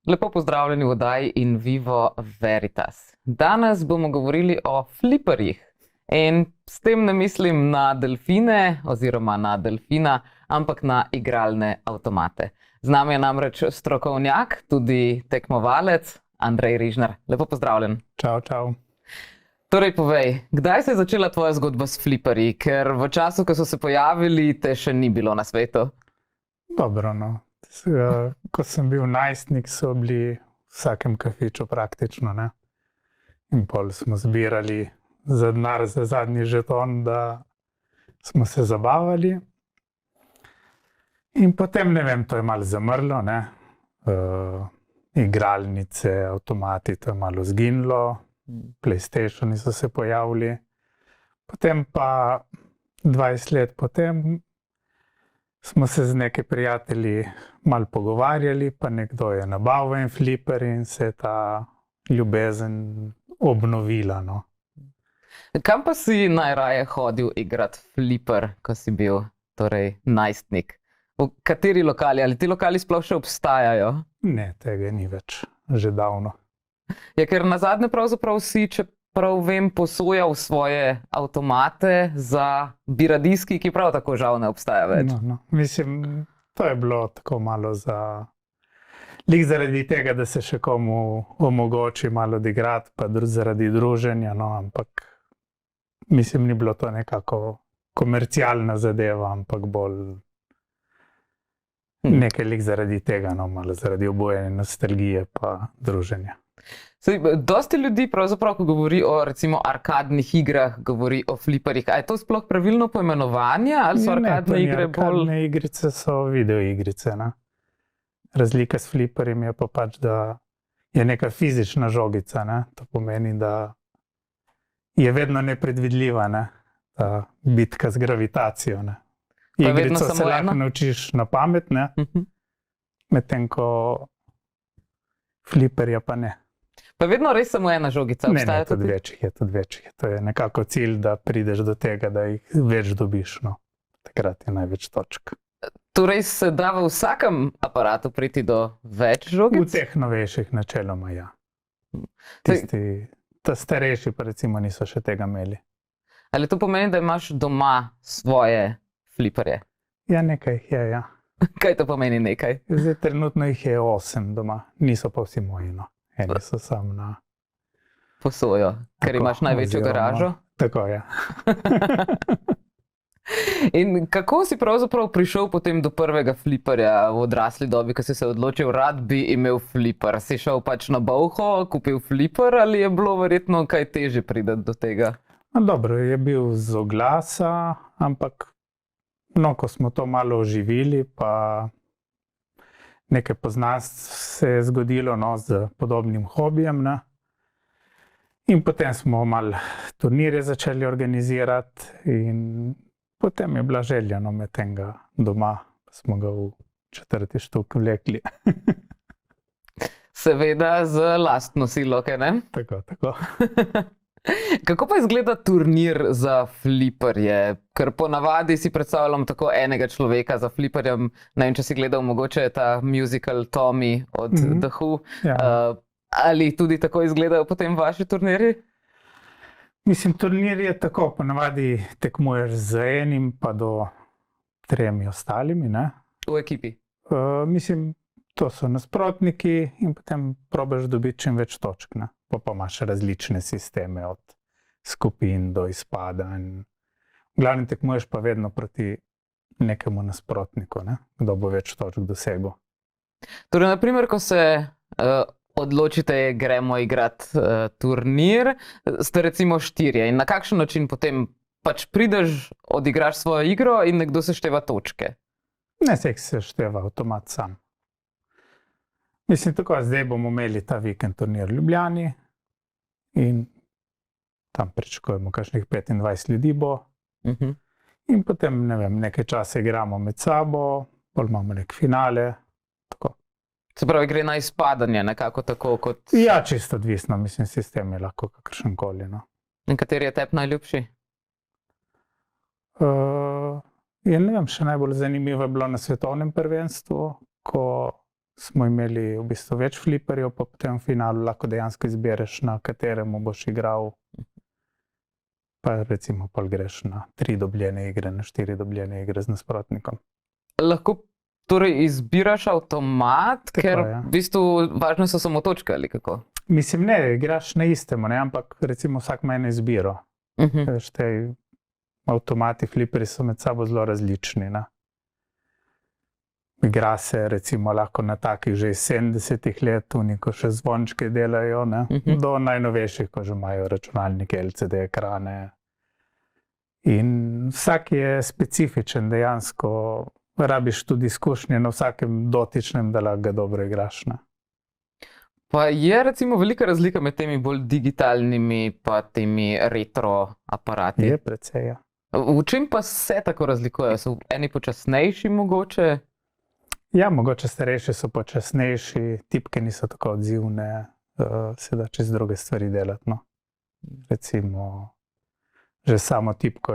Lepo pozdravljeni v oddaji In Vivo Veritas. Danes bomo govorili o fliperjih. In s tem ne mislim na delfine oziroma na delfina, ampak na igralne avtomate. Z nami je namreč strokovnjak, tudi tekmovalec, Andrej Rižnar. Lepo pozdravljen. Čau, čau. Torej povej, kdaj se je začela tvoja zgodba s fliperji? Ker v času, ko so se pojavili, te še ni bilo na svetu. Dobro, no. Ko sem bil najstnik, so bili v vsakem kafiču praktično, ne. In pol smo zbirali za denar za zadnji žeton, da smo se zabavali. In potem, ne vem, to je malo zamrlo, ne. Igralnice, avtomati, to je malo zginilo. PlayStationi so se pojavili. Potem pa 20 let potem smo se z nekaj prijatelji malo pogovarjali, pa nekdo je nabavil en fliper in se je ta ljubezen obnovila, no. Kam pa si najraje hodil igrati fliper, ko si bil torej najstnik? V kateri lokali? Ali ti lokali sploh še obstajajo? Ne, tega ni več, že davno. Ja, ker nazadnje pravzaprav si, čeprav vem, posojal svoje avtomate za biradijski, ki prav tako žal ne obstaja več. No. Mislim, to je bilo tako malo lik zaradi tega, da se še komu omogoči malo odigrati, pa zaradi druženja, no, ampak mislim, ni bilo to nekako komercialna zadeva, ampak bolj nekaj lik zaradi tega, no, malo zaradi obojene nostalgije pa druženja. Dosti ljudi pravzaprav, ko govori o recimo arkadnih igrah, govori o fliperjih. A je to sploh pravilno poimenovanje ali so arkadne igre bolj... Arkadne igrice so videoigrice, ne. Razlika s fliperjem je pa pač, da je neka fizična žogica, ne. To pomeni, da je vedno nepredvidljiva, ne. Ta bitka z gravitacijo, ne. Igrico se lahko naučiš na pamet, ne. Medtem ko fliperja pa ne. Pa vedno res samo ena žogica obstaja? Ne, tudi večjih. To je nekako cilj, da prideš do tega, da jih več dobiš, no. Takrat je največ točk. Torej se da v vsakem aparatu priti do več žogic? V teh novejših načeloma, ja. Tisti, ta starejši pa recimo niso še tega imeli. Ali to pomeni, da imaš doma svoje fliperje? Ja, nekaj jih je, ja. Kaj to pomeni nekaj? Zdaj trenutno jih je 8 doma, niso pa vsi moji, no. Eni so sam na... Posojo, ker imaš največjo garažo? Tako, ja. In kako si pravzaprav prišel potem do prvega fliperja v odrasli dobi, ko si se odločil, rad bi imel fliper? Si šel pač na Bolho, kupil fliper ali je bilo verjetno kaj težje priti do tega? No, dobro, je bil z oglasa, ampak no, ko smo to malo oživili, pa nekaj poznanstv se je zgodilo, no, z podobnim hobijem, ne. In potem smo malo turnirje začeli organizirati in potem je bila želja, no, imeti enega doma, pa smo ga v 4. štuk vlekli. Seveda z lastno silo, kaj ne? Tako. Kako pa izgleda turnir za fliperje? Ker ponavadi si predstavljam tako enega človeka za fliperjem. Ne vem, če si gledal mogoče ta musical Tommy od The Who. Ja. Ali tudi tako izgledajo potem vaši turnirji? Mislim, turnir je tako, ponavadi tekmuješ z enim pa do 3 ostalimi, ne. V ekipi? Mislim, to so nasprotniki in potem probaš dobiti čim več točk, ne. Pa imaš različne sisteme, od skupin do izpada. V glavnem tekmuješ pa vedno proti nekemu nasprotniku, ne, kdo bo več točk dosegel. Torej, na primer, ko se odločite, gremo igrati turnir, ste recimo 4 in na kakšen način potem pač prideš, odigraš svojo igro in nekdo sešteva točke? Ne, se števa avtomat sam. Mislim, tako, zdaj bomo imeli ta vikend turnir v Ljubljani in tam pričakujemo kakšnih 25 ljudi bo. In potem, ne vem, nekaj časa igramo med sabo, bolj imamo nek finale, tako. Se pravi, gre na izpadanje nekako tako kot... Ja, čisto odvisno, mislim, sistem je lahko kakršenkoli, no. In kateri je tebi najljubši? Ja, ne vem, še najbolj zanimivo je bilo na svetovnem prvenstvu, ko smo imeli v bistvu več fliperjev, pa potem v finalu lahko dejansko izbereš, na katerem boš igral. Pa recimo pol greš na 3 dobljene igre, na 4 dobljene igre z nasprotnikom. Lahko torej izbiraš avtomat, Tako, ker ja. v bistvu važne so samo točke ali kako? Mislim, ne, igraš na istemu, ne, ampak recimo vsak ima eno izbiro. Veš, te avtomati, fliperji so med sabo zelo različni. Ne. Igra se recimo lahko na takih že iz 70-ih let, ko še zvončke delajo, ne, do najnovejših, ko že imajo računalnike, LCD ekrane. In vsak je specifičen, dejansko rabiš tudi izkušnje na vsakem dotičnem, da lahko ga dobro igraš. Ne. Pa je recimo velika razlika med temi bolj digitalnimi pa temi retro aparati? Je precej, ja. V čem pa se tako razlikujejo? So eni počasnejši mogoče? Ja, mogoče starejši so počasnejši, tipke niso tako odzivne, se da čez druge stvari delati. No. Recimo, že samo tipko,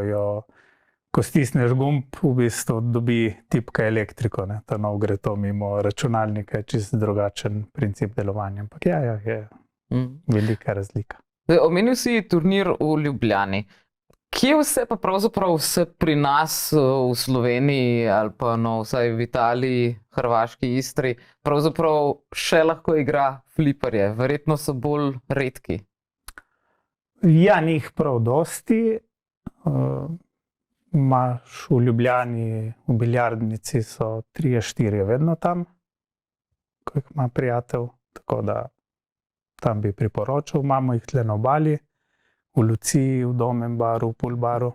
ko stisneš gumb, v bistvu dobi tipka elektriko, ne. Ta nov gre to mimo računalnika, je čisto drugačen princip delovanja. Ampak ja, je velika razlika. Omenil si turnir v Ljubljani. Kje vse pa pravzaprav se pri nas v Sloveniji ali pa no, vsaj v Italiji, Hrvaški, Istri, pravzaprav še lahko igra fliperje? Verjetno so bolj redki. Ja, ni jih prav dosti. Imaš v Ljubljani, v biljardnici so 3-4 vedno tam, ko jih ima prijatelj, tako da tam bi priporočal. Imamo jih tle na obali, v Luciji, v Domen baru, v Pool baru.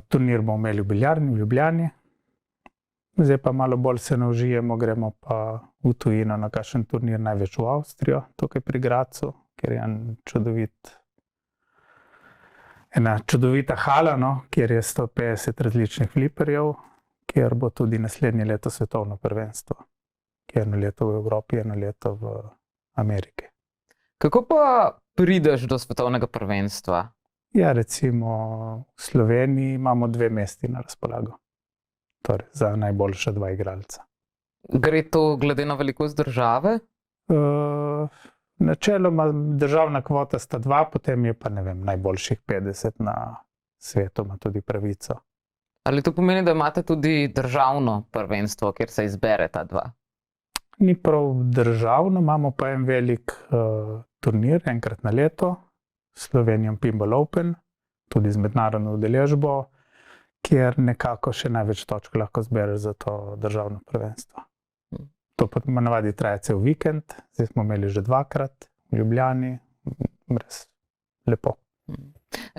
Turnir bomo imeli v biljarni, v Ljubljani. Zdaj pa malo bolj se naužijemo, gremo pa v tujino na kakšen turnir, največ v Avstrijo, tukaj pri Gradcu, ker je ena čudovita hala, no, kjer je 150 različnih fliperjev, kjer bo tudi naslednje leto svetovno prvenstvo. Eno leto v Evropi, eno leto v Ameriki. Kako pa prideš do svetovnega prvenstva? Ja, recimo v Sloveniji imamo 2 mesti na razpolago. Torej, za najboljša 2 igralca. Gre to glede na velikost države? Načeloma državna kvota sta 2, potem je pa ne vem, najboljših 50 na svetu ima tudi pravico. Ali to pomeni, da imate tudi državno prvenstvo, kjer se izbere ta 2? Ni prav državno, imamo pa en velik turnir, enkrat na leto, Slovenian Pinball Open, tudi z mednarodno udeležbo, kjer nekako še največ točk lahko zbereš za to državno prvenstvo. To pa navadi traja cel vikend, zdaj smo imeli že 2-krat v Ljubljani, brez lepo.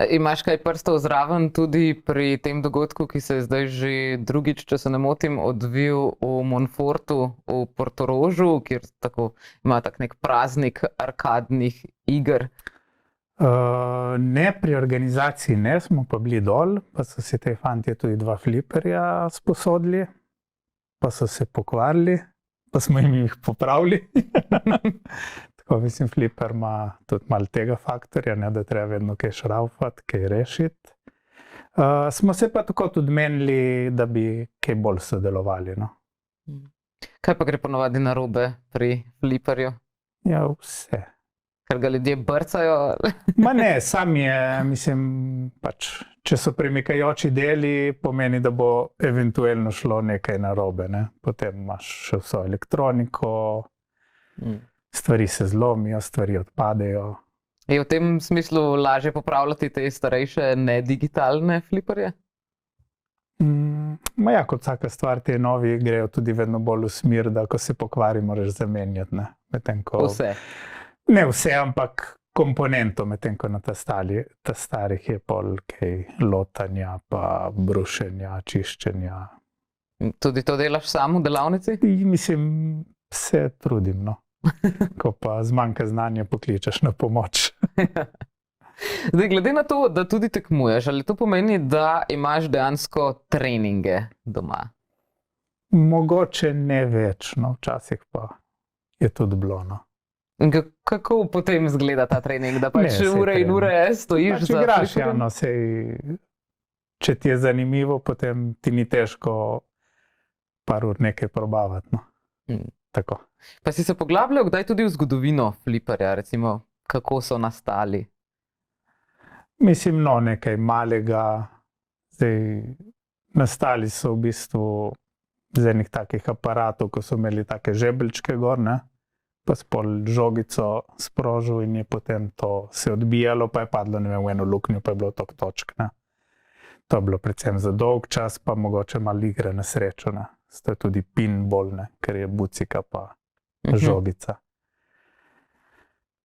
Imaš kaj prstov zraven tudi pri tem dogodku, ki se je zdaj že drugič, če se ne motim, odvil v Monfortu v Portorožu, kjer ima tak nek praznik arkadnih iger? Ne, pri organizaciji ne, smo pa bili dol, pa so si te fantje tudi 2 fliperja sposodili, pa so se pokvarili, pa smo jih popravili. Tako, mislim, fliper ima tudi malo tega faktorja, ne, da treba vedno kaj šraufati, kaj rešiti. Smo se pa tako tudi menili, da bi kaj bolj sodelovali. No. Kaj pa gre ponavadi narobe pri fliperju? Ja, vse. Ker ga ljudje brcajo? Ma ne, sam je, mislim, pač, če so premikajoči deli, pomeni, da bo eventualno šlo nekaj narobe. Ne. Potem imaš še vso elektroniko, stvari se zlomijo, stvari odpadejo. Je v tem smislu lažje popravljati te starejše nedigitalne fliperje? Ma ja, kot vsaka stvar, te novi grejo tudi vedno bolj v smer, da ko se pokvari, moraš zamenjati. Ne. Vse? Ne vse, ampak komponento, medtem ko na ta starih je pol kaj lotanja, pa brušenja, čiščenja. Tudi to delaš sam v delavnici? Mislim, se trudim, no. Ko pa zmanjka znanja, pokličeš na pomoč. Zdaj, glede na to, da tudi tekmuješ, ali to pomeni, da imaš dejansko treninge doma? Mogoče ne več, no, včasih pa je tudi bilo, no. In kako potem izgleda ta trening, da pač ure in ure stojiš za fliperjem? Igraš, ja, no, če ti je zanimivo, potem ti ni težko par ur nekaj probavati, no. Tako. Pa si se poglabljal kdaj tudi v zgodovino fliperja, recimo, kako so nastali? Mislim, no, nekaj malega. Zdaj, nastali so v bistvu z enih takih aparatov, ko so imeli take žebeljčke gor, ne? Pa spol žogico sprožil in je potem to se odbijalo, pa je padlo, ne vem, v eno luknjo, pa je bilo toliko točk, ne? To je bilo predvsem za dolg čas, pa mogoče malo igre na srečo, ne? To je tudi pinball, ne? Ker je bucika pa žogica.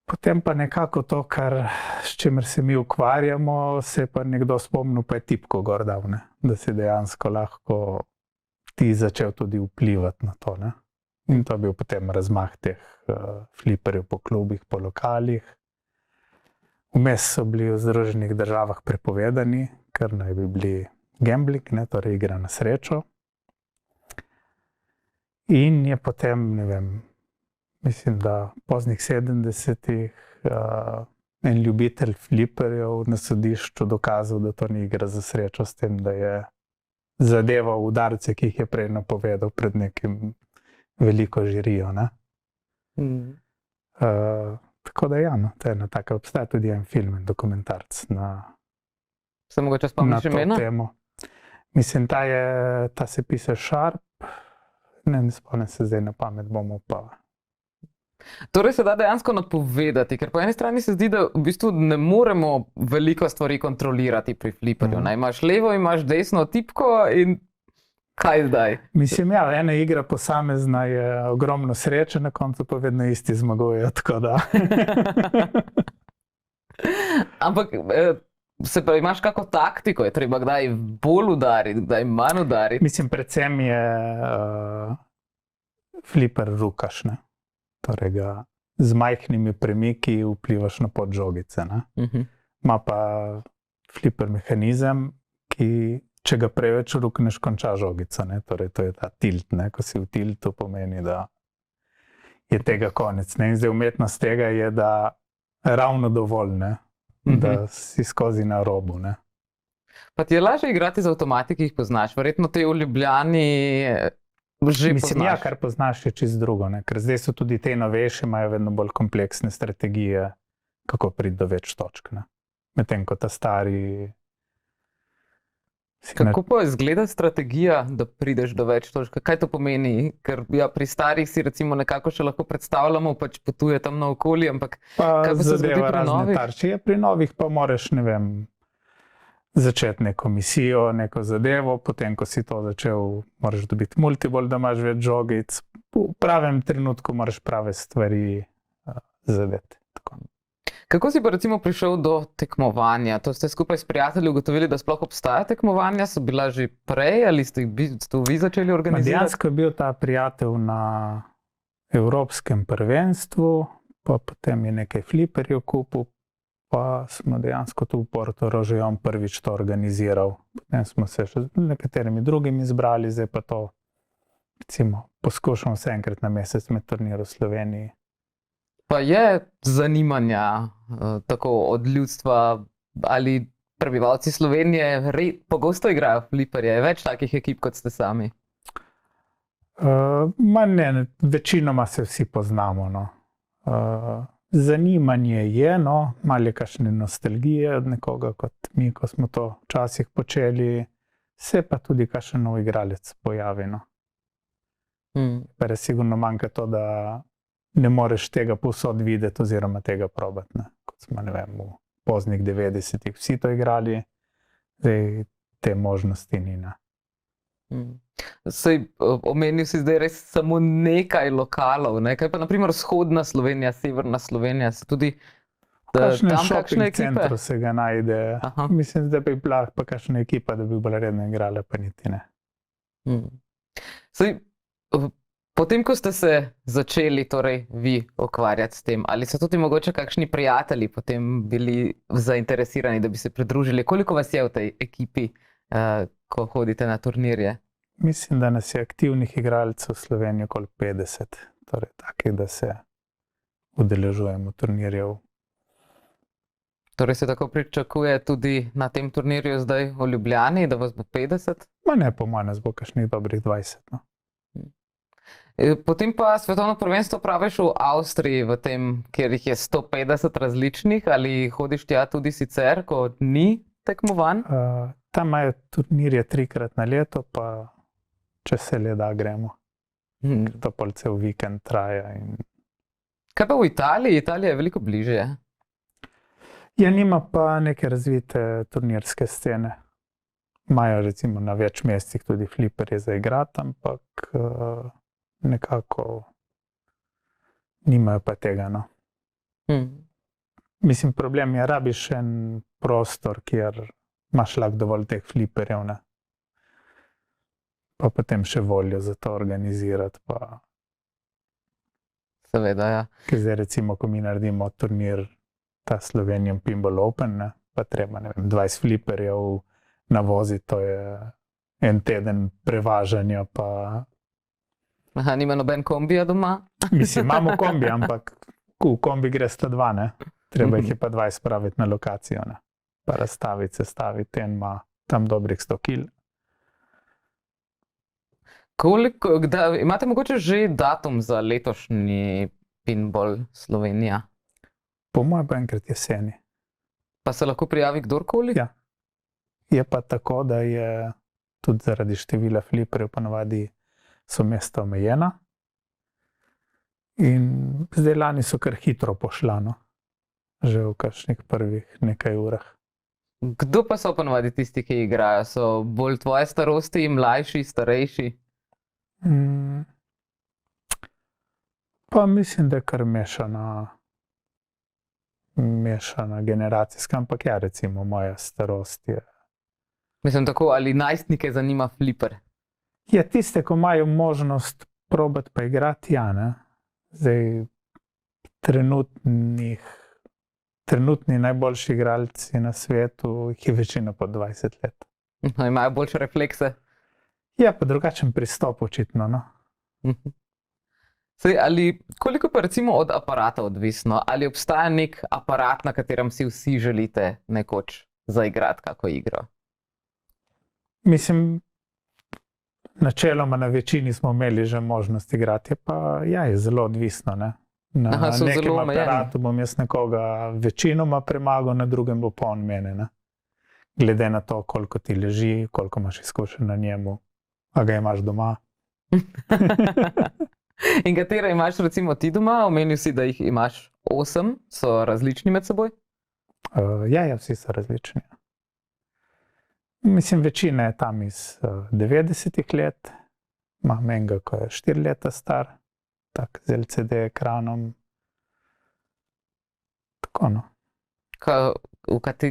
Potem pa nekako to, s čimer se mi ukvarjamo, se je pa nekdo spomnil, pa je tipko gor dal, ne? Da si dejansko lahko ti začel tudi vplivati na to, ne? In to je bil potem razmah teh fliperjev po klubih, po lokalih. Vmes so bili v Združenih državah prepovedani, ker naj bi bili gambling, ne? Torej igra na srečo. In je potem, ne vem, mislim, da v poznih 70-ih en ljubitelj fliperjev na sodišču dokazal, da to ni igra za srečo, s tem, da je zadeval udarce, ki jih je prej napovedal pred nekim veliko žirijo, ne? Tako da ja, no, to je ena taka, obstaja tudi en film, en dokumentarc Se mogoče na spomniš to imena? temo. Mislim, ta se piše Sharp, ne spomnim se zdaj na pamet, bomo pa... Torej se da dejansko napovedati, ker po eni strani se zdi, da v bistvu ne moremo veliko stvari kontrolirati pri fliperju. Imaš levo, imaš desno tipko in kaj zdaj? Mislim, ja, ena igra posamezna je ogromno sreče, na koncu pa vedno isti zmagujejo, tako da... Ampak se pravi, imaš kako taktiko, je treba kdaj bolj udariti, kdaj manj udariti? Mislim, predvsem je fliper rukaš, ne? Torej ga z majhnimi premiki vplivaš na pod žogice, ne? Ma pa fliper mehanizem, ki če ga preveč rukneš, konča žogico, ne? Torej to je ta tilt, ne? Ko si v tiltu, pomeni, da je tega konec, ne? In zdaj umetnost tega je, da ravno dovolj, ne? Da si skozi na robu, ne? Pa ti je lažje igrati z avtomati, ki jih poznaš? Verjetno te v Ljubljani že Mislim, ja, poznaš. kar poznaš je čisto drugo, ne? Ker zdaj so tudi te novejše, imajo vedno bolj kompleksne strategije, kako priti do več točk, ne? Medtem ko ta stari... Kako pa izgleda strategija, da prideš do več točk? Kaj to pomeni? Ker ja, pri starih si recimo nekako še lahko predstavljamo, pač potuje tam naokoli, ampak Pa kaj pa se zgodi zadeva pri razne novih? tarče. Pri novih pa moraš, ne vem, začeti neko misijo, neko zadevo, potem, ko si to začel, moraš dobiti multibol, da imaš več žogic. V pravem trenutku moraš prave stvari zadeti. Tako. Kako si pa recimo prišel do tekmovanja? To ste skupaj s prijatelji ugotovili, da sploh obstaja tekmovanja? So bila že prej ali ste vi začeli Ma organizirati? dejansko je bil ta prijatelj na Evropskem prvenstvu, pa potem je nekaj fliperjev kupil, pa smo dejansko tu v Portorožu on prvič to organiziral. Potem smo se še z nekaterimi drugimi izbrali, zdaj pa to recimo poskušamo vse enkrat na mesec med turnir v Sloveniji. Pa je zanimanja tako od ljudstva ali prebivalci Slovenije pogosto igrajo fliperje? Je več takih ekip, kot ste sami? Večinoma se vsi poznamo, no. Zanimanje je, no, malo je kakšne nostalgije od nekoga kot mi, ko smo to včasih počeli, se pa tudi kakšen nov igralec pojavi, no. Pa res sigurno manjka to, da ne moreš tega povsod videti oziroma tega probati, ne. Kot smo, ne vem, v poznih 90-ih vsi to igrali, zdaj te možnosti ni, ne. Sej, omenil si zdaj res samo nekaj lokalov, ne? Kaj pa na primer vzhodna Slovenija, severna Slovenija, se tudi Kakšne tam kakšne shopping ekipe? centru se ga najde. Aha. Mislim, da bi bila pa kakšna ekipa, da bi bila redno igrala, pa niti ne. Sej, potem, ko ste se začeli torej vi ukvarjati s tem, ali so tudi mogoče kakšni prijatelji potem bili zainteresirani, da bi se pridružili? Koliko vas je v tej ekipi, ko hodite na turnirje? Mislim, da nas je aktivnih igralcev v Sloveniji okoli 50, torej takih, da se udeležujemo turnirjev. Torej se tako pričakuje tudi na tem turnirju zdaj v Ljubljani, da vas bo 50? Ma ne, po mojem nas bo kakšnih dobrih 20, no. Potem pa svetovno prvenstvo praviš v Avstriji, v tem, kjer jih je 150 različnih, ali hodiš tja tudi sicer, ko ni tekmovanj? Tam imajo turnirje 3-krat na leto, pa če se le da gremo. To pol cel vikend traja. Kaj pa v Italiji? Italija je veliko bližje. Ja, nima pa neke razvite turnirske scene. Imajo recimo na več mestih tudi fliperje za igrati, ampak nekako nimajo pa tega, no. Mislim, problem je, rabiš en prostor, kjer imaš lahko dovolj teh fliperjev, ne. Pa potem še voljo za to organizirati, pa Seveda, ja. ker zdaj recimo, ko mi naredimo turnir, ta Slovenian Pinball Open, ne, pa treba, ne vem, 20 fliperjev navoziti, to je en teden prevažanja, pa Aha, nima noben kombija doma? mislim, imamo kombi, ampak v kombi gre 102, ne. Treba jih je pa 20 spraviti na lokacijo, ne. Pa razstaviti, sestaviti, en ima tam dobrih 100 kil. Imate mogoče že datum za letošnji Pinball Slovenija? Po mojem pa enkrat jeseni. Pa se lahko prijavi kdorkoli? Ja. Je pa tako, da je tudi zaradi števila fliperjev ponavadi so mesta omejena. In zdaj lani so kar hitro pošla, no. Že v kakšnih prvih nekaj urah. Kdo pa so ponavadi tisti, ki igrajo? So bolj tvoje starosti, mlajši, starejši? Pa mislim, da je kar mešana generacijska, ampak ja, recimo moja starost je. Mislim tako, ali najstnike zanima fliper? Ja, tiste, ko imajo možnost probati pa igrati, ja, ne. Zdaj, trenutni najboljši igralci na svetu, jih je večina po 20 let. Imajo boljše reflekse? Ja, pa drugačen pristop očitno, no. Saj, koliko pa recimo od aparata odvisno? Ali obstaja nek aparat, na katerem si vsi želite nekoč zaigrati kako igro? Mislim, načeloma na večini smo imeli že možnost igrati, pa ja, je zelo odvisno, ne. Na nekem aparatu bom jaz nekoga večinoma premagal, na drugem bo pa on mene, ne. Glede na to, koliko ti leži, koliko imaš izkušenj na njemu, a ga imaš doma. In katere imaš recimo ti doma? Omenil si, da jih imaš 8, so različni med seboj? Ja, vsi so različni. Mislim, večina je tam iz 90-ih let, imam enega, ko je 4 leta star, tak z LCD ekranom. Tako, no.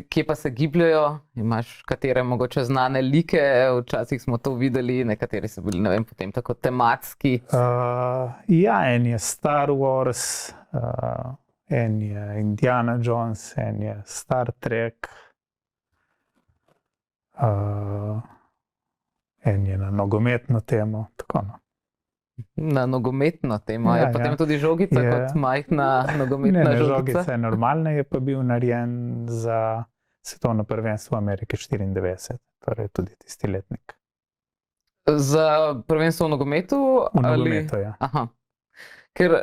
Kje pa se gibljajo? Imaš katere mogoče znane like? Včasih smo to videli, nekateri so bili, ne vem, potem tako tematski. Ja, en je Star Wars, en je Indiana Jones, en je Star Trek, en je na nogometno temo, tako, no. Na nogometno temo? Ja, je potem tudi žogica kot majhna nogometna žogica? Ne, žogica je normalna, je pa bil narejen za svetovno prvenstvo v Ameriki 94, torej tudi tisti letnik. Za prvenstvo v nogometu? V nogometu, ja. Aha. Ker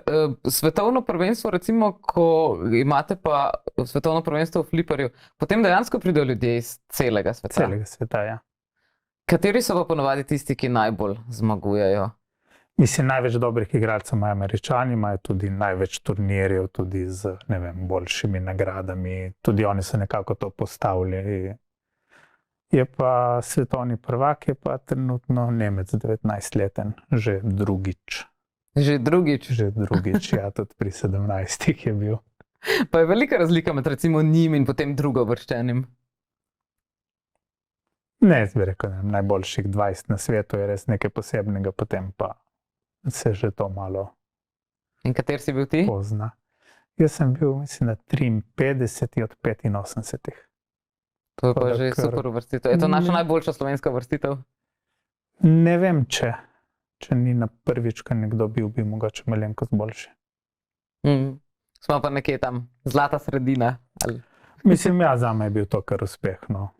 svetovno prvenstvo, recimo, ko imate pa svetovno prvenstvo v fliperju, potem dejansko pridejo ljudje iz celega sveta. Celega sveta, ja. Kateri so pa ponavadi tisti, ki najbolj zmagujejo? Mislim, največ dobrih igralcev imajo Američani, imajo tudi največ turnirjev, tudi z, ne vem, boljšimi nagradami, tudi oni so nekako to postavili. Je pa svetovni prvak, je pa trenutno Nemec, 19-leten, že drugič. Že drugič? Že drugič, ja, tudi pri 17 je bil. Pa je velika razlika med recimo njim in potem drugovrščenim? Ne, jaz bi rekel, najboljših 20 na svetu je res nekaj posebnega, potem pa se že to malo In kater si bil ti? pozna. Jaz sem bil, mislim, da 53 od 85. To je pa že super uvrstitev. Je to naša najboljša slovenska uvrstitev? Ne vem, če ni na prvič, ko nekdo bil, bi mogoče malenkost boljši. Smo pa nekje tam, zlata sredina. Mislim, ja, zame je bil to kar uspeh, no.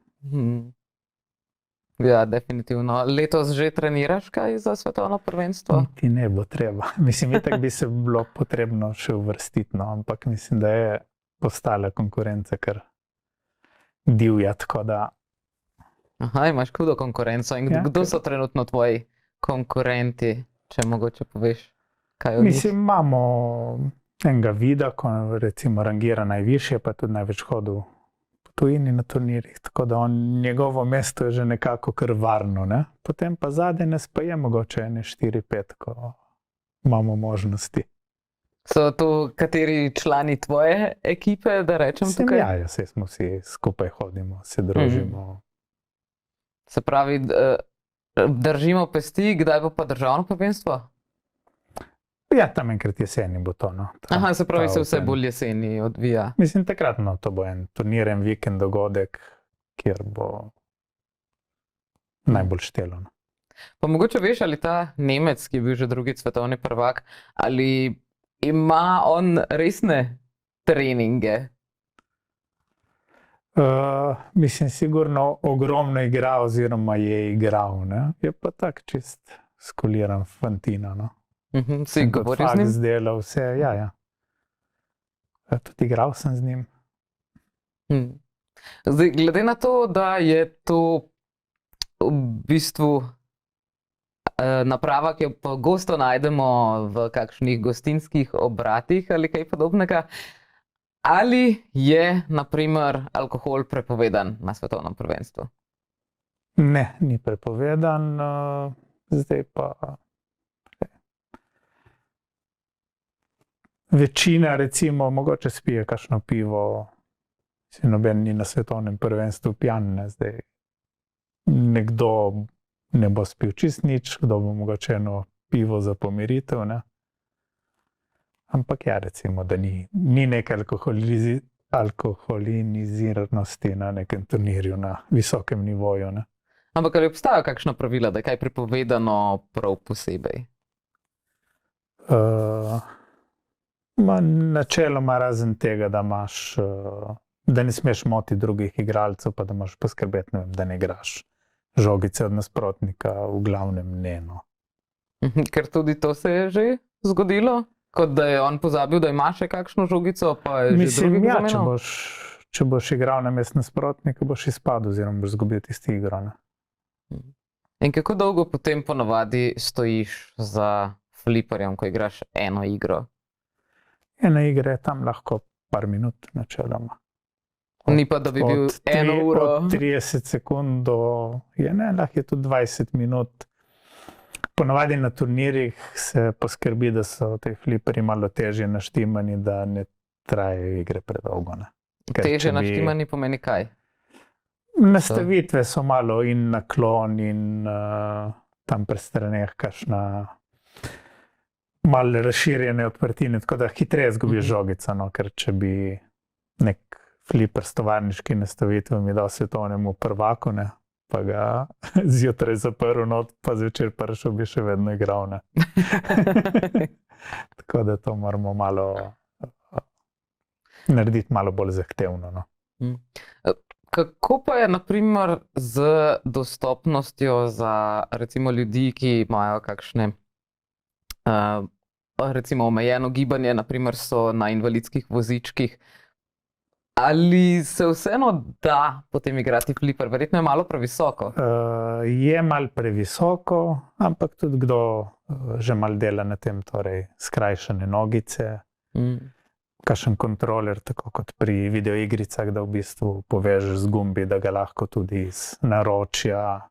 Ja, definitivno. Letos že treniraš kaj za svetovno prvenstvo? Niti ne bo treba. Mislim, itak bi se bilo potrebno še uvrstiti, no, ampak mislim, da je postala konkurenca kar divja, tako da Aha, imaš hudo konkurenco. In Ja, kdo ker- so trenutno tvoji konkurenti, če mogoče poveš, kaj o njih? mislim, imamo enega vida, ko recimo rangira najvišje, pa tudi največ hodil po tujini na turnirjih, tako da njegovo mesto je že nekako kar varno, ne? Potem pa zadnje nas pa je mogoče ene 4-5, ko imamo možnosti. So to kateri člani tvoje ekipe, da rečem Sem tukaj? ja, saj smo vsi skupaj hodimo, se družimo. Se pravi, držimo pesti, kdaj bo pa državno prvenstvo? Ja, tam enkrat jeseni bo to. No. Aha, se pravi, ta se vse weekend. bolj jeseni odvija. Mislim, takrat no, to bo en turnir, en vikend dogodek, kjer bo najbolj štelo. No. Pa mogoče veš, ali ta Nemec, ki je bil že drugi svetovni prvak, ali ima on resne treninge? Mislim, sigurno ogromno igra, oziroma je igral. Ne? Je pa tak čist skoliran fantina. No? Si Sem kot govoril z njim? faks delal vse, ja. Tudi igral sem z njim. Zdaj, glede na to, da je to v bistvu naprava, ki jo pogosto najdemo v kakšnih gostinskih obratih ali kaj podobnega, ali je, na primer, alkohol prepovedan na svetovnem prvenstvu? Ne, ni prepovedan, zdaj pa večina, recimo, mogoče spije kakšno pivo, si noben ni na svetovnem prvenstvu pijan, ne, zdaj nekdo ne bo spil čist nič, kdo bo mogoče eno pivo za pomiritev, ne. Ampak ja, recimo, da ni neke alkoholiziranosti na nekem turnirju na visokem nivoju, ne. Ampak ali obstajajo kakšna pravila, da je kaj prepovedano prav posebej? Načeloma razen tega, da imaš, da ne smeš moti drugih igralcev, pa da moraš poskrbeti, ne vem, da ne igraš žogice od nasprotnika, v glavnem ne, no. Ker tudi to se je že zgodilo? Kot da je on pozabil, da ima še kakšno žogico, pa je že Mislim, drugi ja, zamenjal? če boš igral na mestu nasprotnika, boš izpadel oziroma boš izgubil tisto igro, ne. In kako dolgo potem ponavadi stojiš za fliperjem, ko igraš eno igro? Ena igra je tam lahko par minut načeloma. Ni pa, da bi bil eno uro. Od 30 sekund do, ne, lahko je tudi 20 minut. Ponavadi na turnirjih se poskrbi, da so te fliperji malo težje naštimani, da ne trajajo igre predolgo, ne. Ker Teže če bi- naštimani pomeni kaj? Nastavitve so malo in naklon in tam pri straneh kakšna malo razširjene odprtine, tako da hitreje izgubiš žogico, no, ker če bi nek fliper s tovarniški nastavitvami dal svetovnemu prvaku, ne, pa ga zjutraj zaprl not, pa zvečer prišel, bi še vedno igral, ne. Tako da to moramo malo narediti malo bolj zahtevno, no. Kako pa je, na primer, z dostopnostjo za recimo ljudi, ki imajo kakšne recimo omejeno gibanje, na primer so na invalidskih vozičkih, ali se vseeno da potem igrati fliper? Verjetno je malo previsoko. Je malo previsoko, ampak tudi kdo že malo dela na tem, torej skrajšane nogice, kakšen kontroler, tako kot pri videoigricah, da v bistvu povežeš z gumbi, da ga lahko tudi iz naročja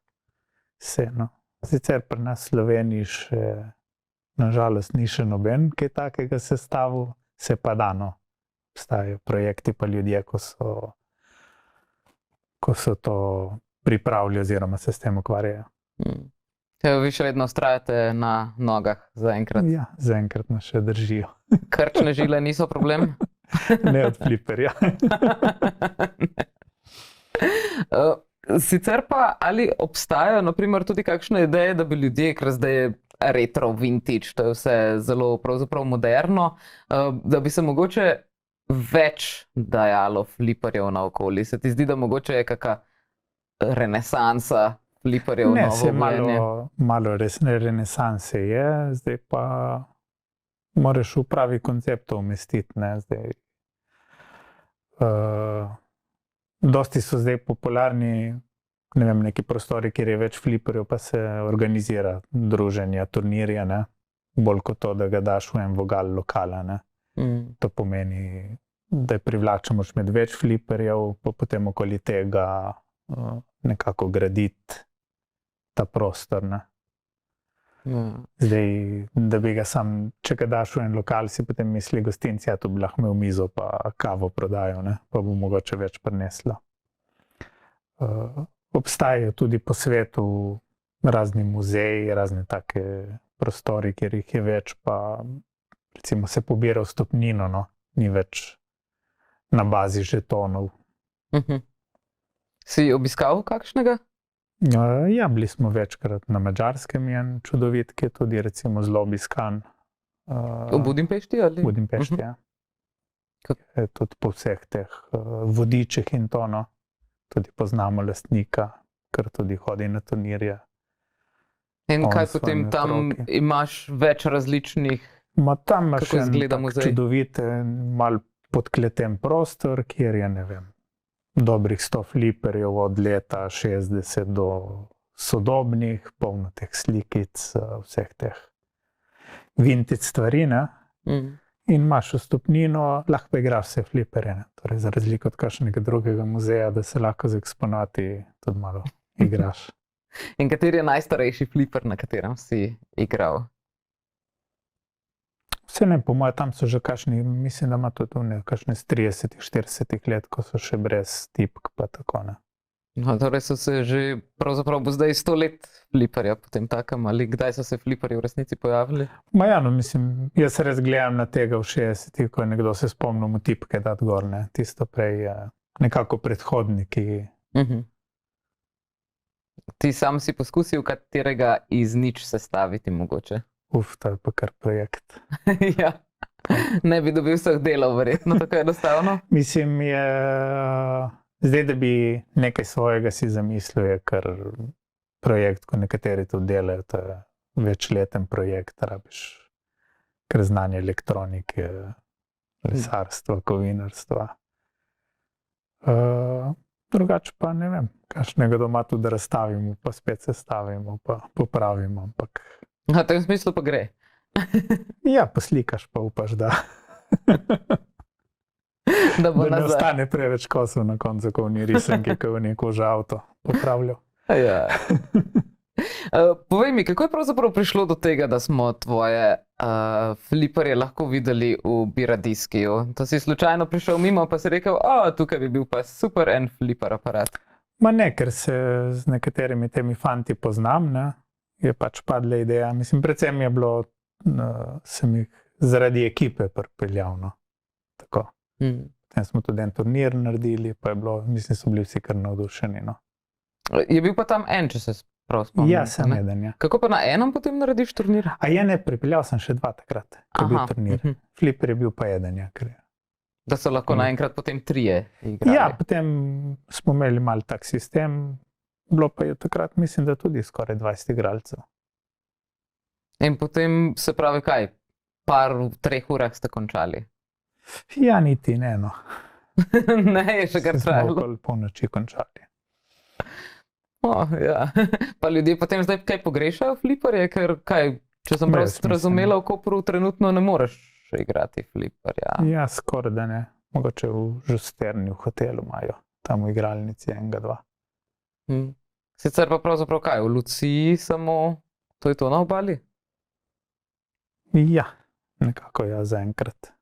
se, no. Sicer pri nas v Sloveniji še nažalost ni še noben kaj takega sestavil, se pa da, no. Obstajajo projekti pa ljudje, ko so to pripravili oziroma se s tem ukvarjajo. Vi še vedno vztrajate na nogah zaenkrat. Ja, zaenkrat nas še držijo. Krčne žile niso problem? Ne od fliperja. Sicer pa, ali obstajajo na primer tudi kakšne ideje, da bi ljudje, ker zdaj je retro, vintage, to je vse zelo pravzaprav moderno, da bi se mogoče več dajalo fliperjev naokoli? Se ti zdi, da mogoče je kakšna renesansa fliperjev Ne, novo se obujanje? malo renesanse je, zdaj pa moraš v pravi koncept to umestiti, ne, zdaj. Dosti so zdaj popularni, ne vem, neki prostori, kjer je več fliperjev, pa se organizira druženja, turnirja, ne, bolj kot to, da ga daš v en vogal lokala, ne. To pomeni, da je privlačen, moraš imeti več fliperjev, pa potem okoli tega nekako graditi ta prostor, ne. Zdaj, da bi ga sam, če ga daš v en lokal, si potem misli gostinci, ja, tu bi lahko imel mizo pa kavo prodajo, ne, pa bo mogoče več prineslo. Obstajajo tudi po svetu razni muzeji, razne take prostori, kjer jih je več, pa recimo se pobira vstopnino, no, ni več na bazi žetonov. Si obiskal kakšnega? Ja, bili smo večkrat na Madžarskem, je en čudovit, ki je tudi recimo zelo obiskan. V Budimpešti ali? V Budimpešti, ja. Je tudi po vseh teh vodičih in to, no. Tudi poznamo lastnika, ker tudi hodi na turnirje. In On kaj s potem svojimi tam otroki. imaš več različnih? Tam imaš Kako en izgleda tak muzej? čudovit, mal podkleten prostor, kjer je, ne vem, dobrih 100 fliperjev od leta 60 do sodobnih, polno teh slikic, vseh teh vintage stvari, ne. In imaš vstopnino, lahko pa igraš vse fliperje, ne. Torej, za razliko od kakšnega drugega muzeja, da se lahko z eksponati tudi malo igraš. In kateri je najstarejši fliper, na katerem si igral? Vse ne, po mojem, tam so že kakšni, mislim, da ima tudi kakšne z 30, 40 let, ko so še brez tipk pa tako, ne. No, torej so se že, pravzaprav bo zdaj 100 let fliperja potem takem, ali kdaj so se fliperji v resnici pojavili? Ja, no, mislim, jaz res gledam na tega v 60-ih, ko je nekdo se spomnil mu tipke dati gor, ne. Tisto prej je nekako predhodniki. Ti sam si poskusil katerega iz nič sestaviti mogoče? To je pa kar projekt. Ja, ne bi dobil vseh delov verjetno tako enostavno. Mislim, zdaj, da bi nekaj svojega si zamislil, je kar projekt, ko nekateri to delajo, to je večleten projekt, rabiš kar znanje elektronike, lesarstva, kovinarstva. Drugače pa ne vem, kakšnega doma tudi razstavimo, pa spet sestavimo, pa popravimo, ampak. V tem smislu pa gre. Ja, poslikaš pa upaš, da Da bo ne nazaj. ostane preveč kosov na koncu, ko ni risanke, ko je neko že avto popravljal. Ja. Povej mi, kako je pravzaprav prišlo do tega, da smo tvoje fliperje lahko videli v Biradiskiju? To si slučajno prišel mimo, pa si rekel, tukaj bi bil pa super en fliper aparat. Ma ne, ker se z nekaterimi temi fanti poznam, ne, je pač padla ideja. Mislim, predvsem je bilo, sem jih zaradi ekipe pripeljal, no. Tako. Potem smo tudi en turnir naredili, pa je bilo, mislim, so bili vsi kar navdušeni, no. Je bil pa tam en, če se prav spomnim. Ja, sem eden, ja. Kako pa na enem potem narediš turnir? Ne, pripeljal sem še 2 takrat, ko je bil turnir. Fliper je bil pa eden, ja. Da so lahko naenkrat potem 3 igrali. Ja, potem smo imeli mal tak sistem, bilo pa je takrat, mislim, da tudi skoraj 20 igralcev. In potem se pravi kaj, v 3 urah ste končali? Ja, niti ne, no. Ne, je še kar trajalo. Smo okoli polnoči končali. Ja. Pa ljudje potem zdaj kaj pogrešajo fliperje, ker kaj, če sem prav razumela, v Kopru trenutno ne moreš igrati fliperja. Ja, skoraj da ne. Mogoče v Žusterni, v hotelu imajo, tam v igralnici enega, 2. Sicer pa pravzaprav kaj, v Luciji samo, to je to na obali? Ja, nekako ja, zaenkrat.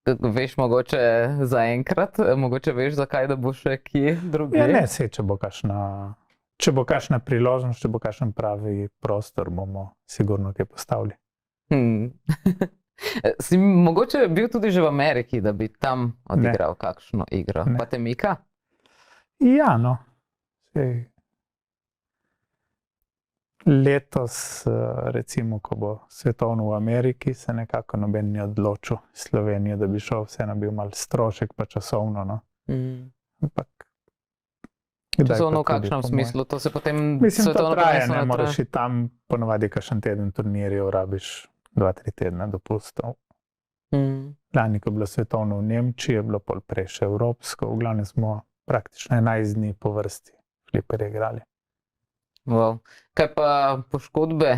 Veš mogoče zaenkrat, mogoče veš zakaj, da bo še kje drugje? Ja, ne, saj, če bo kakšna priložnost, če bo kakšen pravi prostor, bomo sigurno kaj postavili. Si mogoče bil tudi že v Ameriki, da bi tam odigral kakšno igro? Pa te mika? Ja, no. Letos, recimo, ko bo svetovno v Ameriki, se nekako noben ni odločil Slovenijo, da bi šel, vseeno bil malo strošek pa časovno, no. Ampak Kdaj Časovno v pa tudi, kakšnem po moje. smislu? To se potem Mislim, to svetovno traja, prvenstvo ne ne moreš iti tam, ponovadi kakšen teden turnirjev, rabiš 2-3 tedna dopustov. Mm. Lani, ko je bilo svetovno v Nemčiji, je bilo pol prej še evropsko, v glavnem smo praktično 11 dni po vrsti fliperje igrali. Wow. Kaj pa poškodbe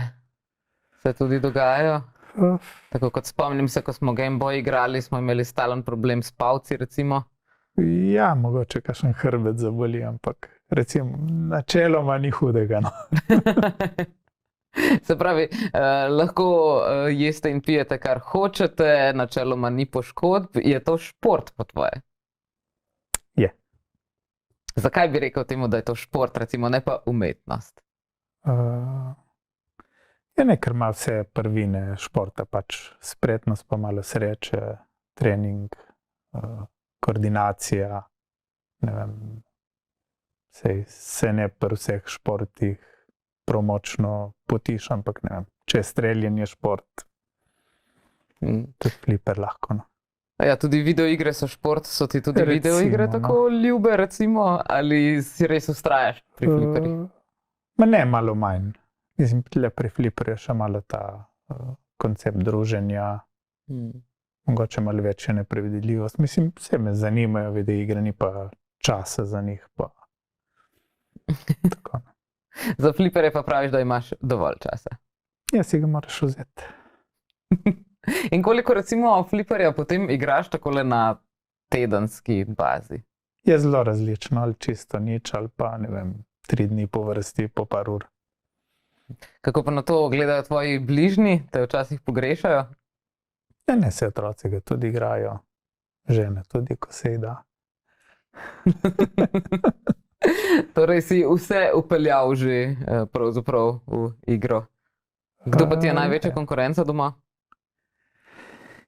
se tudi dogajajo? Tako kot spomnim se, ko smo Game Boy igrali, smo imeli stalen problem s palci, recimo. Ja, mogoče kakšen hrbet zaboli, ampak recimo načeloma ni hudega. No. Se pravi, lahko jeste in pijete, kar hočete, načeloma ni poškodb. Je to šport po tvoje? Je. Zakaj bi rekel temu, da je to šport, recimo, ne pa umetnost? Je nekaj, ima vse prvine športa, pač spretnost, pa malo sreče, trening, koordinacija, ne vem, se ne pri vseh športih promočno potiš, ampak ne vem, če je streljanje šport, tudi fliper lahko. No. Ja, tudi videoigre so šport, so ti tudi Recimo, videoigre no. tako ljube, recimo, ali si res ustrajaš pri fliperjih? Ma ne, malo manj. Mislim, tle pri fliperju je še malo ta koncept druženja, mogoče malo večja neprevidljivost. Mislim, vse me zanimajo videoigre, ni pa časa za njih. Pa. Tako, no. Za fliperje pa praviš, da imaš dovolj časa. Ja, si ga moraš vzeti. In koliko recimo fliperja potem igraš takole na tedenski bazi? Je zelo različno, ali čisto nič, ali pa ne vem, 3 dni po vrsti, po par ur. Kako pa na to gledajo tvoji bližnji, te včasih pogrešajo? Ja, ne, se otroci ga tudi igrajo, žene tudi, ko se ji da. Torej si vse upeljal že pravzaprav v igro. Kdo pa ti je največja konkurenca doma?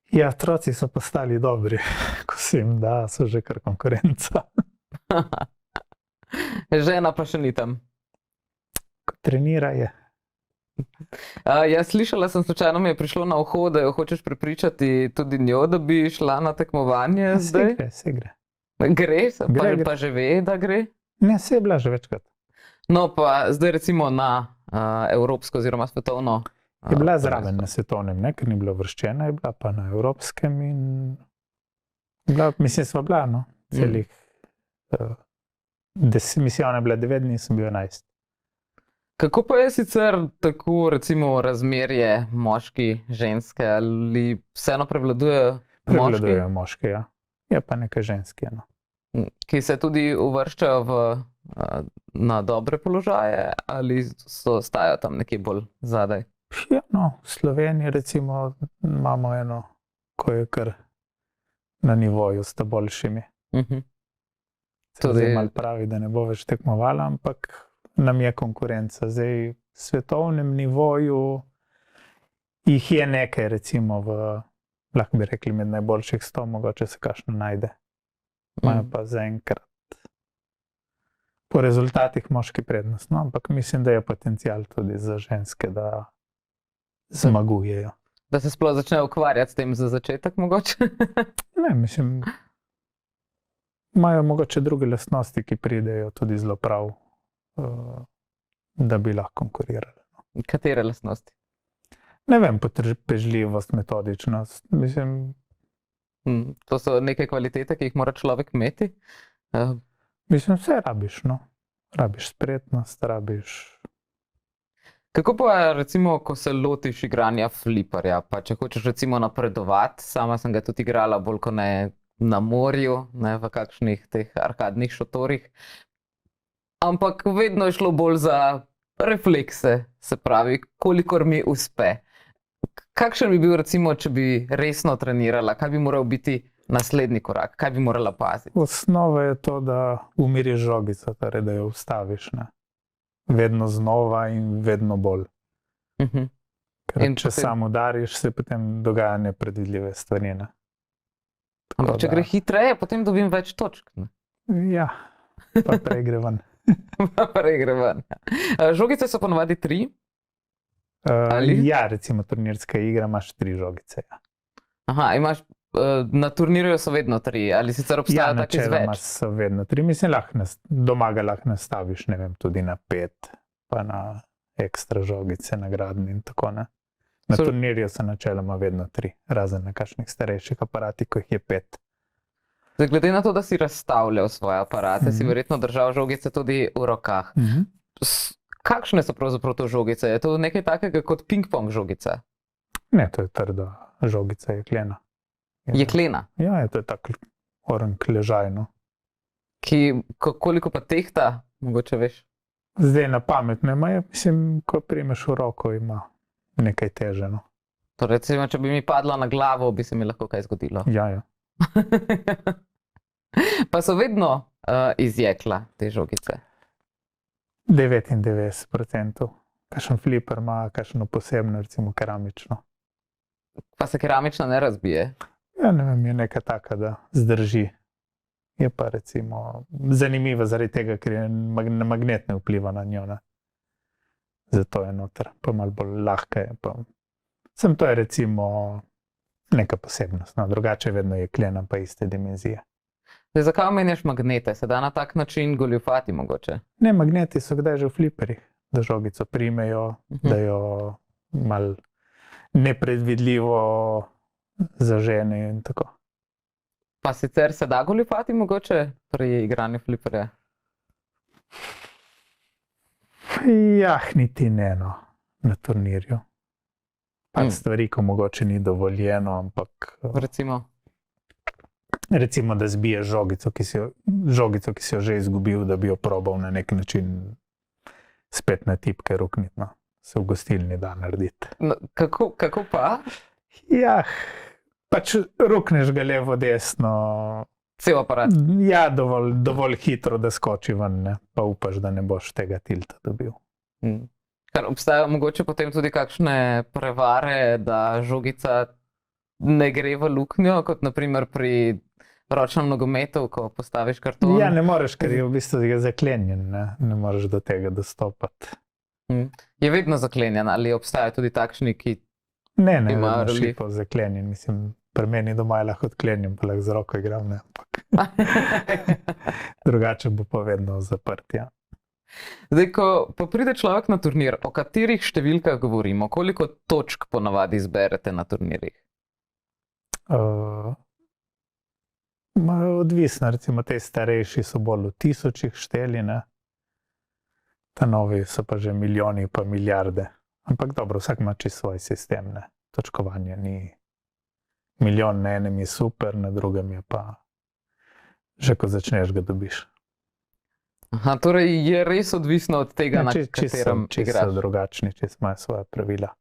Ja, otroci so postali dobri, ko se jim da, so že kar konkurenca. Žena pa še ni tam. Ko trenira je. Ja, slišala sem, slučajno mi je prišlo na uho, da jo hočeš prepričati tudi njo, da bi šla na tekmovanje zdaj. Se gre. Gre? Gre. Pa že ve, da gre? Ne, se je bila že večkrat. No, pa zdaj recimo na evropsko oziroma svetovno. Je bila zraven na svetovnem, ne, ker ni bila uvrščena, je bila pa na evropskem in bila, mislim, sva bila, no, celih, mislim, ona je bila 9 dni, sem bil 11. Kako pa je sicer tako recimo razmerje moški, ženske, ali vseeno prevladujejo moški? Prevladujejo moške, ja. Je pa nekaj ženske, no. Ki se tudi uvrščajo na dobre položaje, ali ostajajo tam nekje bolj zadaj? Ja, no, v Sloveniji recimo imamo eno, ko je kar na nivoju s ta boljšimi. Se zdaj malo pravi, da ne bo več tekmovala, ampak nam je konkurenca. Zdaj v svetovnem nivoju jih je nekaj, recimo lahko bi rekli med najboljših 100, mogoče se kakšno najde. Imajo pa zaenkrat po rezultatih moški prednost, no, ampak mislim, da je potencial tudi za ženske, da zmagujejo. Da se sploh začnejo ukvarjati s tem za začetek, mogoče? Ne, mislim, imajo mogoče druge lastnosti, ki pridejo tudi zelo prav, da bi lahko konkurirali. Katere lastnosti? Ne vem, potrpežljivost, metodičnost, mislim. To so neke kvalitete, ki jih mora človek imeti? Mislim, vse rabiš, no. Rabiš spretnost, rabiš. Kako pa recimo, ko se lotiš igranja fliperja, pa če hočeš recimo napredovati, sama sem ga tudi igrala bolj kot ne na morju, ne v kakšnih teh arkadnih šotorih, ampak vedno je šlo bolj za reflekse, se pravi, kolikor mi uspe. Kakšen bi bil recimo, če bi resno trenirala, kaj bi moral biti naslednji korak, kaj bi morala paziti? Osnova je to, da umiriš žogico, torej da jo ustaviš, ne. Vedno znova in vedno bolj. Ker če sam udariš, se potem dogaja nepredvidljive stvari, ne. Ampak če gre hitreje, potem dobim več točk, ne? Ja, pa prej gre ven. Prej gre ven. Žogice so ponavadi 3? Ja, recimo turnirska igra imaš 3 žogice, ja. Aha, imaš na turnirju so vedno 3, ali sicer obstajajo taki z načeloma več? so vedno 3. Mislim, doma ga lahko nastaviš, ne vem, tudi na 5, pa na ekstra žogice, nagradne in tako ne. Na So- turnirju so načeloma vedno 3, razen na kakšnih starejših aparatih, ko jih je 5. Zdaj, glede na to, da si razstavljal svoje aparate, si Mhm. verjetno držal žogice tudi v rokah. Kakšne so pravzaprav to žogice? Je to nekaj takega kot ping-pong žogica? Ne, to je trda žogica, jeklena. Jeklena, Ja, to je tak orenk ležaj, no. koliko pa tehta, mogoče veš? Zdaj na pamet ne ima, mislim, ko primeš v roko, ima nekaj teže, no. To recimo, če bi mi padla na glavo, bi se mi lahko kaj zgodilo. Ja. Pa so vedno iz jekla te žogice. 99%. Kakšen fliper ima, kakšno posebno, recimo keramično. Pa se keramična ne razbije. Ja, ne vem, je neka taka, da zdrži. Je pa recimo zanimiva zaradi tega, ker je magnet ne vpliva na njo, ne. Zato je noter, pa malo bolj lahka je. Sem to je recimo neka posebnost, no. Drugače je vedno jeklena, pa iste dimenzije. Zdaj, zakaj omenjaš magnete? Se da na tak način goljufati mogoče? Ne, magneti so kdaj že v fliperjih, da žogico primejo, da jo malo nepredvidljivo zažene in tako. Pa sicer se da goljufati mogoče pri igranju fliperja? Niti ne, no, na turnirju. Pač stvari, ko mogoče ni dovoljeno, ampak recimo, da zbiješ žogico, ki si jo že izgubil, da bi jo probal na nek način spet na tipke rukniti, no. Se v gostilni da narediti. No, kako pa? Ja, pač rukneš ga levo, desno. Cel aparat. Ja, dovolj hitro, da skoči ven, ne. Pa upaš, da ne boš tega tilta dobil. Ker obstajajo mogoče potem tudi kakšne prevare, da žogica ne gre v luknjo, kot naprimer pri ročnem nogometu, ko postaviš karton. Ja, ne moreš, ker je v bistvu zaklenjen, ne moreš do tega dostopati. Je vedno zaklenjen ali obstajajo tudi takšni, ki Ne, imajo vedno relief? šipo zaklenjen, mislim, pri meni doma je lahko odklenjen, pa lahko z roko igram, ne, ampak drugače bo pa vedno zaprt, ja. Zdaj, ko pa pride človek na turnir, o katerih številkah govorimo? Koliko točk ponavadi zberete na turnirjih? Odvisno, recimo te starejši so bolj v tisočih šteli, ne. Ta novi so pa že milijoni pa milijarde. Ampak dobro, vsak ima čisto svoj sistem, ne. Točkovanje ni milijon na enem je super, na drugem je pa že ko začneš ga dobiš. Aha, torej je res odvisno od tega, na katerem Čisto igraš. so drugačni, čisto imajo svoja pravila.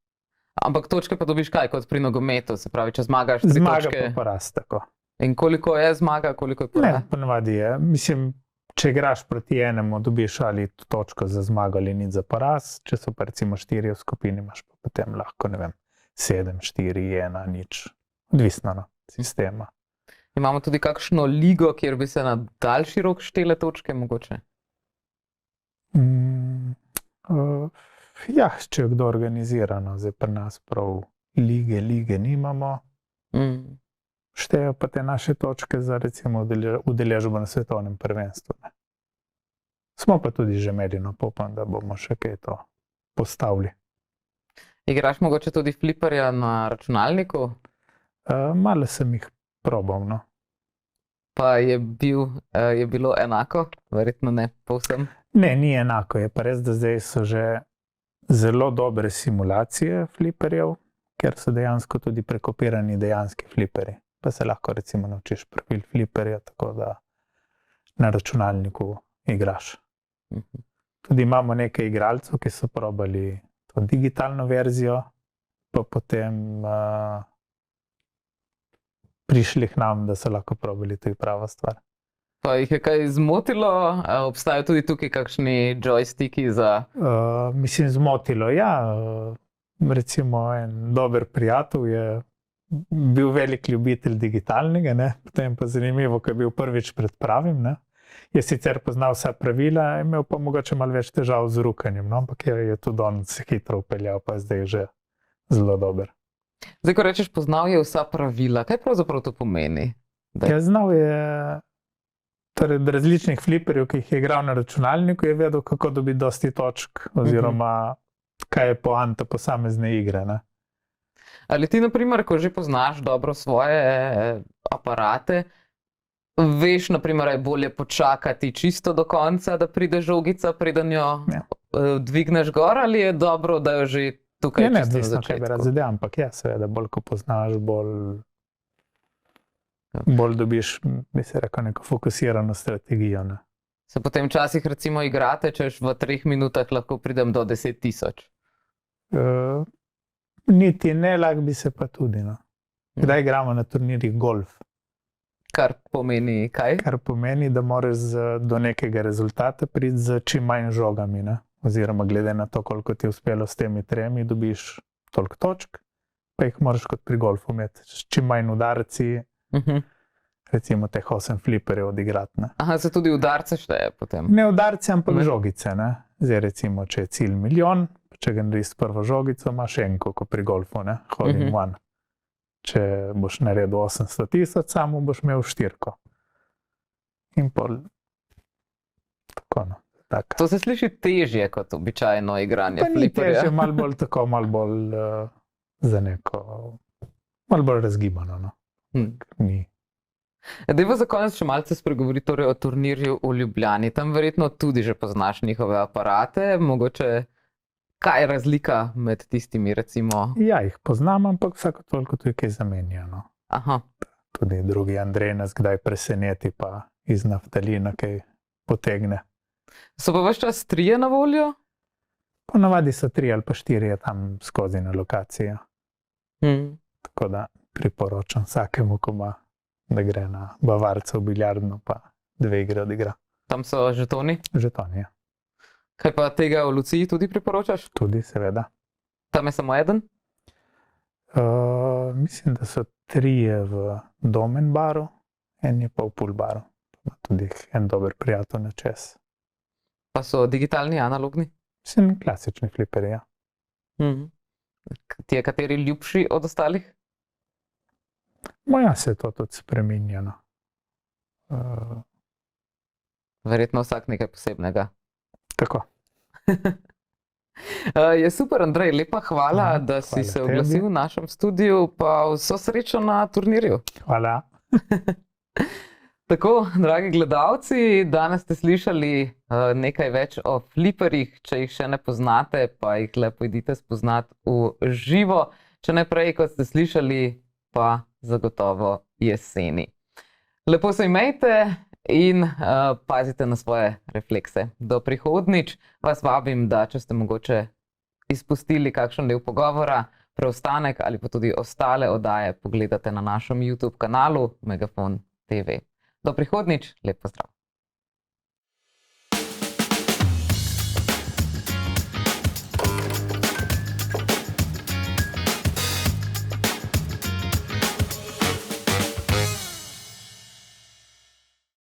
Ampak točke pa dobiš kaj, kot pri nogometu, se pravi, če zmagaš 3 Zmaga točke. pa poraz, tako. In koliko je zmaga, koliko je poraz? Ne, ponavadi je. Mislim, če igraš proti enemu, dobiš ali točko za zmago ali nič za poraz. Če so pa recimo 4 v skupini, imaš pa potem lahko, ne vem, 7, 4, 1, nič. Odvisno od sistema. Imamo tudi kakšno ligo, kjer bi se na daljši rok štele točke mogoče? Ja, če je kdo organizirano, zdaj pri nas prav lige nimamo. Štejo pa te naše točke za recimo udeležbo na svetovnem prvenstvu, ne. Smo pa tudi že imeli, no, upam, da bomo še kaj to postavili. Igraš mogoče tudi fliperja na računalniku? Malo sem jih probal, no. Pa je bilo enako? Verjetno ne povsem. Ne, ni enako, je pa res, da zdaj so že zelo dobre simulacije fliperjev, ker so dejansko tudi prekopirani dejanski fliperji. Pa se lahko recimo naučiš profil fliperja, tako da na računalniku igraš. Tudi imamo nekaj igralcev, ki so probali to digitalno verzijo, pa potem prišli k nam, da so lahko probali tudi prava stvar. Pa jih je kaj zmotilo? Obstajajo tudi tukaj kakšni joysticki za... Mislim, zmotilo, ja. Recimo en dober prijatelj je bil velik ljubitelj digitalnega, ne. Potem pa zanimivo, ko je bil prvič pred pravim, ne. Je sicer poznal vsa pravila, imel pa mogoče malo več težav z rukanjem, no, ampak je tudi on se hitro upeljal, pa je zdaj že zelo dober. Zdaj, ko rečeš, poznal je vsa pravila, kaj pravzaprav to pomeni? Ja, znal je torej, od različnih fliperjev, ki jih je igral na računalniku, je vedel, kako dobiti dosti točk, oziroma kaj je poanta posamezne igre. Ne? Ali ti, na primer, ko že poznaš dobro svoje aparate, veš, na primer, je bolje počakati čisto do konca, da pride žogica, preden jo dvigneš gor, ali je dobro, da jo že tukaj Je čisto na neodvisno, kaj bi začetku? razide, ampak ja, seveda, bolj ko poznaš, bolj dobiš, bi se rekel, neko fokusirano strategijo. Ne? Se potem včasih recimo igrate, češ v 3 minutah lahko pridem do 10.000. Niti ne, lahko bi se pa tudi. No. Kdaj igramo na turnirjih golf? Kar pomeni kaj? Kar pomeni, da moraš do nekega rezultata priti z čim manj žogami. Ne? Oziroma, glede na to, koliko ti je uspelo s temi 3, dobiš toliko točk, pa jih moraš kot pri golfu imeti. S čim manj udarci, recimo teh 8 fliperjev odigrati. Ne? Aha, se tudi udarce šteje potem. Ne udarci, ampak Ne. žogice. Ne? Zdaj, recimo, če je cilj milijon, če ga narediš s prvo žogico, imaš enko, kot pri golfu, hole in one. Če boš naredil 800.000, samo boš imel 4. In pol. Tako, no. Taka. To se sliši težje kot običajno igranje Pa ni fliperja. težje, malo bolj tako, malo bolj za neko, malo bolj razgibano. No. Ni. Dajva za konec še malce spregovoriti torej o turnirju v Ljubljani. Tam verjetno tudi že poznaš njihove aparate, mogoče kaj je razlika med tistimi, recimo? Ja, jih poznam, ampak vsako toliko tudi kaj zamenja. No. Aha, Tudi drugi Andrej nas kdaj preseneti, pa iz naftalina kaj potegne. so pa ves čas 3 na voljo? Ponavadi so 3 ali pa 4 tam skozi na lokacijo. Tako da priporočam vsakemu, ko ima, da gre na Bavarca v biljardno, pa 2 igre odigra. Tam so žetoni. Žeton je. Kaj pa tega v Luciji tudi priporočaš? Tudi, seveda. Tam je samo eden? Mislim, da so 3 v Domen baru, en je pa v Pool baru. Tudi en dober prijatelj na čez. Pa so digitalni, analogni? Mislim, klasični fliperji. Ja. Ti je kateri ljubši od ostalih? Moja se to tudi spreminja. No. Verjetno vsak nekaj posebnega. Tako. Je super, Andrej, lepa hvala, da si hvala se tebi. oglasil v našem studiu, pa vso srečo na turnirju. Hvala. Tako, dragi gledalci, danes ste slišali nekaj več o fliperjih. Če jih še ne poznate, pa jih le pojdite spoznati v živo. Če ne prej, kot ste slišali, pa zagotovo jeseni. Lepo se imejte in pazite na svoje reflekse. Do prihodnjič vas vabim, da če ste mogoče izpustili kakšen del pogovora, preostanek ali pa tudi ostale oddaje pogledate na našem YouTube kanalu Megafon TV. Do prihodnjič, lep pozdrav.